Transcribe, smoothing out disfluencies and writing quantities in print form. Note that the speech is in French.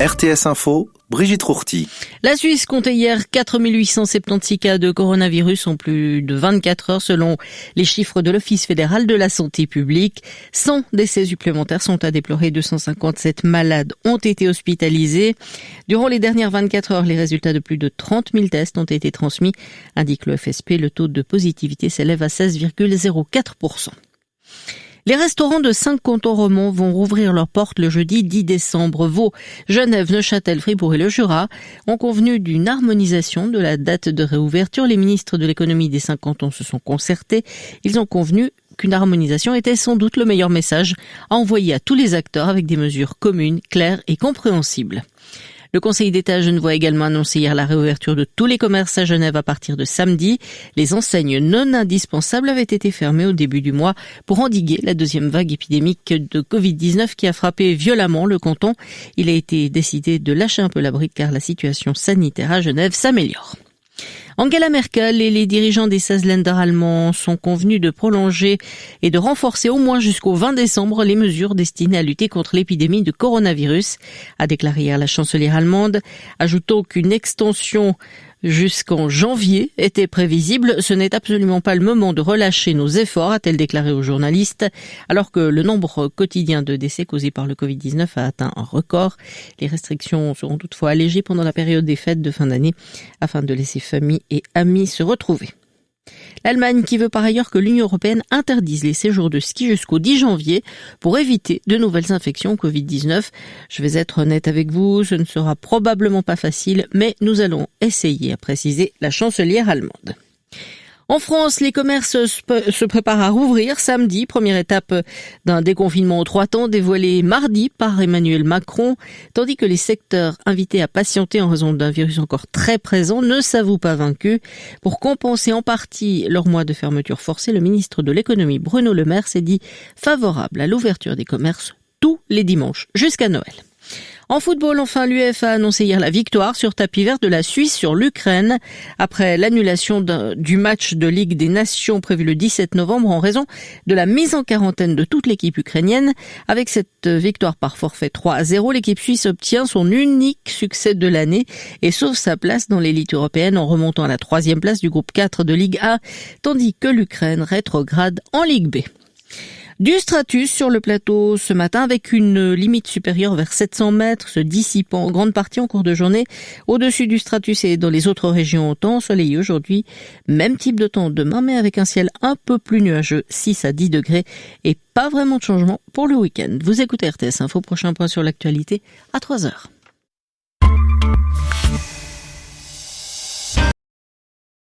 RTS Info, Brigitte Rourty. La Suisse comptait hier 4876 cas de coronavirus en plus de 24 heures selon les chiffres de l'Office fédéral de la santé publique. 100 décès supplémentaires sont à déplorer, 257 malades ont été hospitalisés. Durant les dernières 24 heures, les résultats de plus de 30 000 tests ont été transmis, indique le FSP. Le taux de positivité s'élève à 16,04%. Les restaurants de 5 cantons romands vont rouvrir leurs portes le jeudi 10 décembre. Vaud, Genève, Neuchâtel, Fribourg et le Jura ont convenu d'une harmonisation de la date de réouverture. Les ministres de l'économie des 5 cantons se sont concertés. Ils ont convenu qu'une harmonisation était sans doute le meilleur message à envoyer à tous les acteurs avec des mesures communes, claires et compréhensibles. Le Conseil d'État à Genevois a également annoncé hier la réouverture de tous les commerces à Genève à partir de samedi. Les enseignes non indispensables avaient été fermées au début du mois pour endiguer la deuxième vague épidémique de Covid-19 qui a frappé violemment le canton. Il a été décidé de lâcher un peu la bride car la situation sanitaire à Genève s'améliore. Angela Merkel et les dirigeants des 16 Länder allemands sont convenus de prolonger et de renforcer au moins jusqu'au 20 décembre les mesures destinées à lutter contre l'épidémie de coronavirus, a déclaré hier la chancelière allemande, ajoutant qu'une extension jusqu'en janvier était prévisible. Ce n'est absolument pas le moment de relâcher nos efforts, a-t-elle déclaré aux journalistes, alors que le nombre quotidien de décès causés par le Covid-19 a atteint un record. Les restrictions seront toutefois allégées pendant la période des fêtes de fin d'année afin de laisser famille et amis se retrouver. L'Allemagne qui veut par ailleurs que l'Union européenne interdise les séjours de ski jusqu'au 10 janvier pour éviter de nouvelles infections Covid-19. Je vais être honnête avec vous, ce ne sera probablement pas facile, mais nous allons essayer, a précisé la chancelière allemande. En France, les commerces se préparent à rouvrir samedi, première étape d'un déconfinement aux 3 temps dévoilé mardi par Emmanuel Macron, tandis que les secteurs invités à patienter en raison d'un virus encore très présent ne s'avouent pas vaincus. Pour compenser en partie leur mois de fermeture forcée, le ministre de l'économie Bruno Le Maire s'est dit favorable à l'ouverture des commerces tous les dimanches jusqu'à Noël. En football, enfin, l'UEFA a annoncé hier la victoire sur tapis vert de la Suisse sur l'Ukraine après l'annulation du match de Ligue des Nations prévu le 17 novembre en raison de la mise en quarantaine de toute l'équipe ukrainienne. Avec cette victoire par forfait 3-0, l'équipe suisse obtient son unique succès de l'année et sauve sa place dans l'élite européenne en remontant à la 3e place du groupe 4 de Ligue A, tandis que l'Ukraine rétrograde en Ligue B. Du stratus sur le plateau ce matin avec une limite supérieure vers 700 mètres se dissipant en grande partie en cours de journée. Au-dessus du stratus et dans les autres régions, temps ensoleillé aujourd'hui. Même type de temps demain, mais avec un ciel un peu plus nuageux, 6 à 10 degrés et pas vraiment de changement pour le week-end. Vous écoutez RTS Info, prochain point sur l'actualité à 3h.